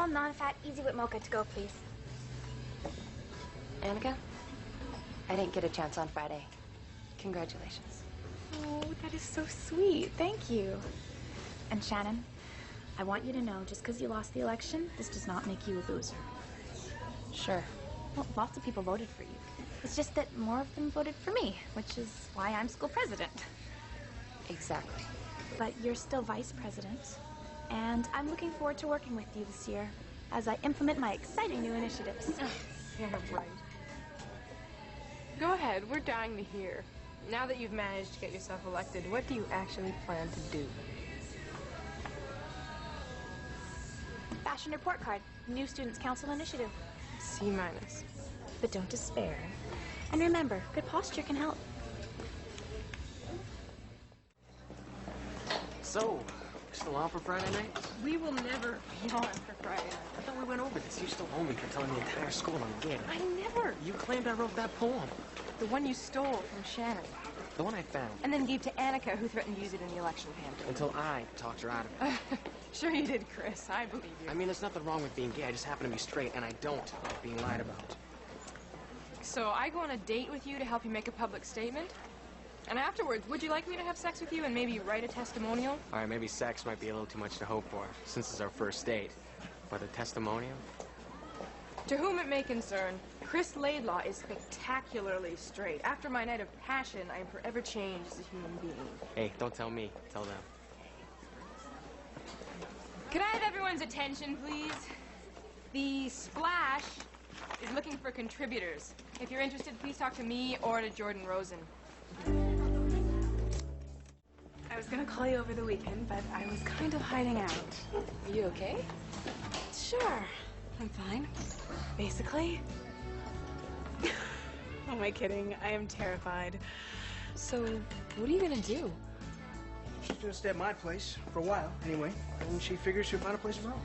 small, non-fat, easy whip mocha to go, please. Annika, I didn't get a chance on Friday. Congratulations. Oh, that is so sweet. Thank you. And Shannon, I want you to know, just because you lost the election, this does not make you a loser. Sure. Well, lots of people voted for you. It's just that more of them voted for me, which is why I'm school president. Exactly. But you're still vice president, and I'm looking forward to working with you this year as I implement my exciting new initiatives. Yeah, right. Go ahead, we're dying to hear. Now that you've managed to get yourself elected, what do you actually plan to do? Fashion report card, new Students' Council initiative. C-. But don't despair. And remember, good posture can help. So, still on for Friday night? We will never be on for Friday night. I thought we went over this. You still owe me for telling the entire school I'm gay. I never. You claimed I wrote that poem. The one you stole from Shannon. The one I found. And then gave to Annika, who threatened to use it in the election campaign. Until I talked her out of it. Sure you did, Chris. I believe you. I mean, there's nothing wrong with being gay. I just happen to be straight, and I don't like being lied about. So I go on a date with you to help you make a public statement? And afterwards, would you like me to have sex with you and maybe write a testimonial? All right, maybe sex might be a little too much to hope for, since it's our first date. But a testimonial? To whom it may concern, Chris Laidlaw is spectacularly straight. After my night of passion, I am forever changed as a human being. Hey, don't tell me. Tell them. Could I have everyone's attention, please? The Splash is looking for contributors. If you're interested, please talk to me or to Jordan Rosen. I was gonna call you over the weekend, but I was kind of hiding out. Are you okay? Sure, I'm fine. Basically. Oh, am I kidding? I am terrified. So, what are you gonna do? She's gonna stay at my place for a while, anyway. And she figures she'll find a place of her own.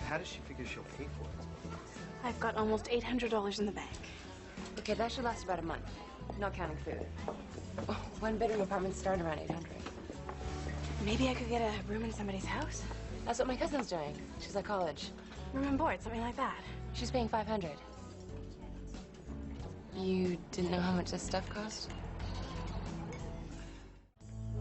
How does she figure she'll pay for it? I've got almost $800 in the bank. Okay, that should last about a month, not counting food. Oh, one-bedroom apartments start around 800. Maybe I could get a room in somebody's house? That's what my cousin's doing. She's at college. Room and board, something like that. She's paying 500. You didn't know how much this stuff cost?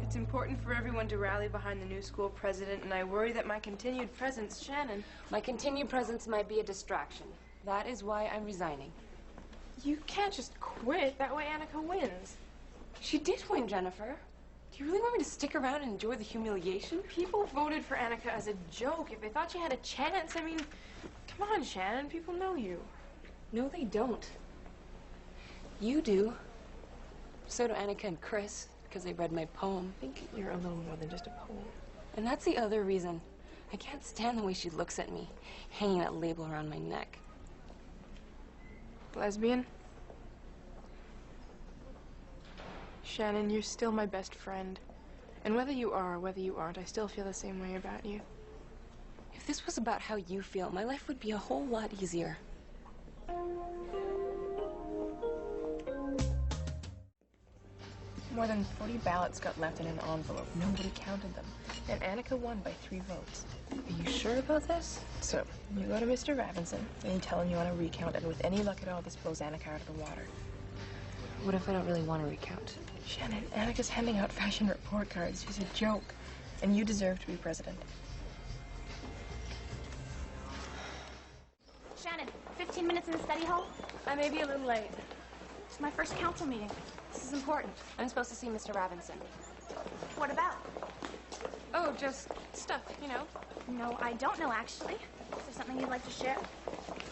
It's important for everyone to rally behind the new school president, and I worry that my continued presence, Shannon... My continued presence might be a distraction. That is why I'm resigning. You can't just quit. That way Annika wins. She did win, Jennifer. Do you really want me to stick around and enjoy the humiliation? People voted for Annika as a joke. If they thought she had a chance, I mean, come on, Shannon. People know you. No, they don't. You do. So do Annika and Chris, because they read my poem. I think you're a little more than just a poem. And that's the other reason. I can't stand the way she looks at me, hanging that label around my neck. Lesbian? Shannon, you're still my best friend. And whether you are or whether you aren't, I still feel the same way about you. If this was about how you feel, my life would be a whole lot easier. More than 40 ballots got left in an envelope. Nobody counted them. And Annika won by 3 votes. Are you sure about this? So, you go to Mr. Ravinson, and you tell him you want to recount, and with any luck at all, this blows Annika out of the water. What if I don't really want to recount? Shannon, Annika's handing out fashion report cards. She's a joke. And you deserve to be president. Shannon, 15 minutes in the study hall? I may be a little late. It's my first council meeting. This is important. I'm supposed to see Mr. Ravinson. What about? Oh, just stuff, you know. No, I don't know, actually. Is there something you'd like to share?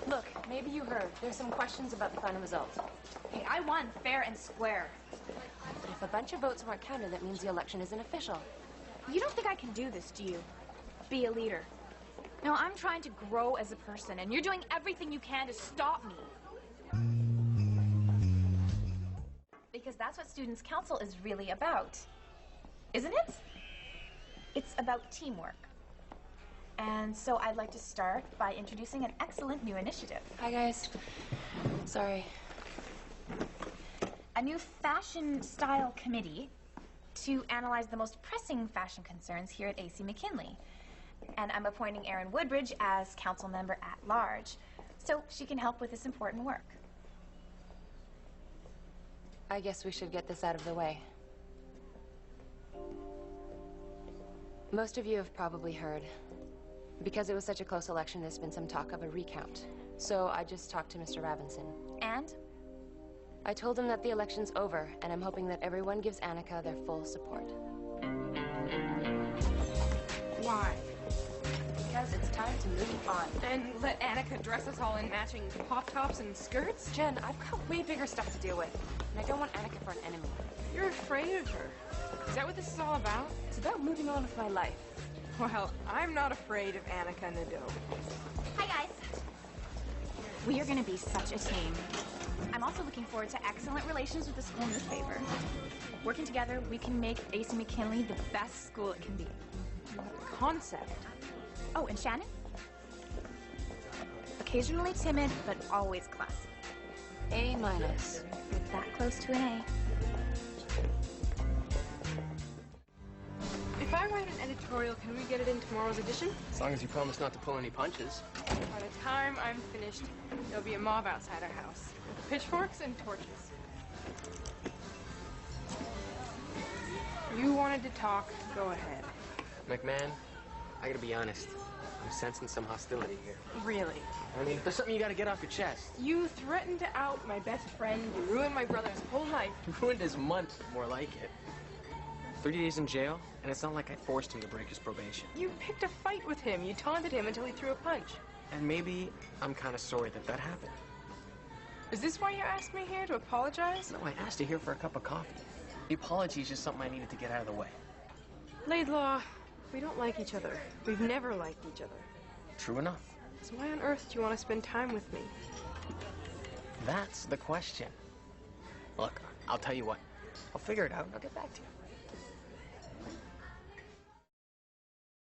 Look, maybe you heard. There's some questions about the final results. Hey, I won fair and square. But if a bunch of votes weren't counted, that means the election isn't official. You don't think I can do this, do you? Be a leader. No, I'm trying to grow as a person, and you're doing everything you can to stop me. Because that's what Students' Council is really about. Isn't it? It's about teamwork. And so I'd like to start by introducing an excellent new initiative. Hi, guys. Sorry. A new fashion style committee to analyze the most pressing fashion concerns here at AC McKinley. And I'm appointing Erin Woodbridge as council member at large, so she can help with this important work. I guess we should get this out of the way. Most of you have probably heard. Because it was such a close election, there's been some talk of a recount. So I just talked to Mr. Ravinson. And? I told him that the election's over, and I'm hoping that everyone gives Annika their full support. Why? Because it's time to move on. And let Annika dress us all in matching pop-tops and skirts? Jen, I've got way bigger stuff to deal with. And I don't want Annika for an enemy. You're afraid of her. Is that what this is all about? It's about moving on with my life. Well, I'm not afraid of Annika Nadeau. Hi, guys. We are going to be such a team. I'm also looking forward to excellent relations with the school newspaper. Working together, we can make AC McKinley the best school it can be. Concept. Oh, and Shannon? Occasionally timid, but always classy. A-. It's that close to an A. If I write an editorial, can we get it in tomorrow's edition? As long as you promise not to pull any punches. By the time I'm finished, there'll be a mob outside our house with pitchforks and torches. You wanted to talk, go ahead. McMahon, I gotta be honest. I'm sensing some hostility here. Really? I mean, if there's something you gotta get off your chest. You threatened to out my best friend. You ruined my brother's whole life. You ruined his month, more like it. 30 days in jail, and it's not like I forced him to break his probation. You picked a fight with him. You taunted him until he threw a punch. And maybe I'm kind of sorry that happened. Is this why you asked me here, to apologize? No, I asked you here for a cup of coffee. The apology is just something I needed to get out of the way. Laidlaw, we don't like each other. We've never liked each other. True enough. So why on earth do you want to spend time with me? That's the question. Look, I'll tell you what. I'll figure it out and I'll get back to you.